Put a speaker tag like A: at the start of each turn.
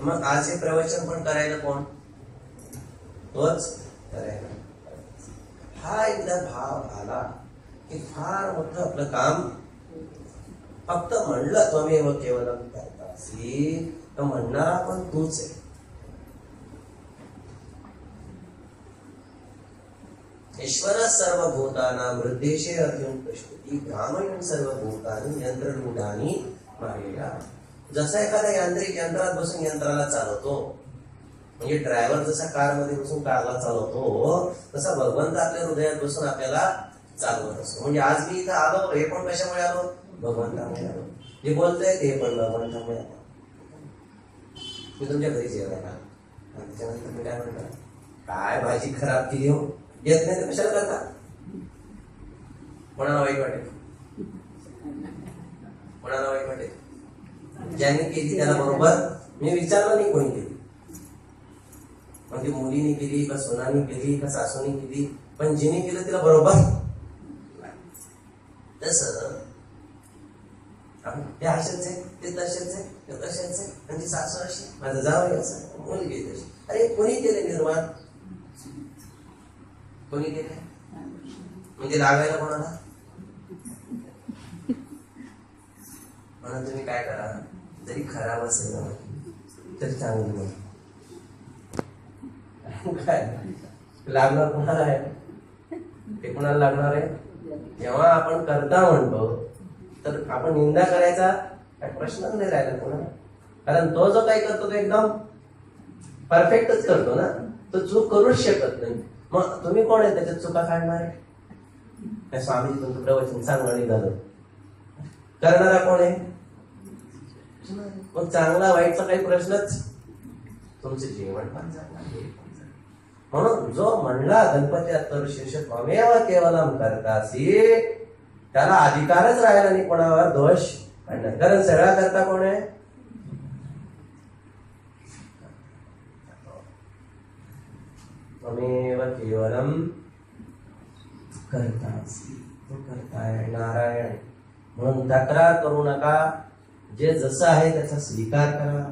A: मग आज हे प्रवचन पण करायला कोण? तोच करायला. हा एकदा भाव आला की फार मोठं आपलं काम. फक्त म्हणलं त्वमेव केवलम कर्तासि, तर म्हणणारा पण तूच आहे. ईश्वर सर्वभूतानां हृद्देशे अर्जुन पश्यति भ्रामयन् सर्वभूतानि यंत्ररूढानि मायया. जसा एखादा यांत्रिक यंत्रात बसून यंत्राला चालवतो, म्हणजे ड्रायव्हर जसा कार मध्ये बसून कारला चालवतो, तसा भगवंत आपल्या हृदयात बसून आपल्याला चालवत असतो. म्हणजे आज मी इथं आलो, हे पण कशामुळे आलो? भगवंतामुळे आलो. जे बोलतोय ते पण भगवंतामुळे आलो. मी तुमच्या घरी जेवायला आणि त्याच्यानंतर मी काय म्हणणार, काय भाजी खराब केली हो, येत नाही तर कशाला करता? कोणाला वाईट वाटेल? कोणाला वाईट वाटेल? ज्याने केली त्याला बरोबर. मी विचारलं नाही कोणी केली, म्हणजे मुलीने केली का सोनाने केली का सासूने केली, पण जिने केलं तिला बरोबर. तसं ते अशाच आहे, ते तशाच आहे, ते तशाच आहे, आणि सासू अशी, माझं जावई असं, मुलगी तशी. अरे कोणी केले निर्माण? कोणी केले? म्हणजे लागायला कोणाला? म्हणून तुम्ही काय करा, जरी खराब असेल ना तरी चांगली म्हणा. काय लागणार कोणाला आहे? ते कोणाला लागणार आहे? जेव्हा आपण करता म्हणतो तर आपण निंदा करायचा प्रश्नच नाही राहिला कोणाला. कारण तो जो काही करतो तो एकदम परफेक्टच करतो ना, तो चूक करूच शकत नाही. मग तुम्ही कोण आहे त्याच्यात चुका काढणार आहे? स्वामीजी तुमचं प्रवचन चांगलं निघालं, करणारा कोण आहे? मग चांगला वाईटचा काही प्रश्नच, तुमचे जीवन पण जाणार. म्हणून जो म्हणला गणपती अत्तरशीर्ष त्वमेव केवलम कर्तासि, त्याला अधिकारच राहिला नाही कोणावर दोष काढण्यात. कारण सगळा करता कोण आहे? त्वमेव केवलम कर्तासि, तो करताय नारायण. म्हणून तक्रार करू नका, जे जसं आहे त्याचा स्वीकार करा.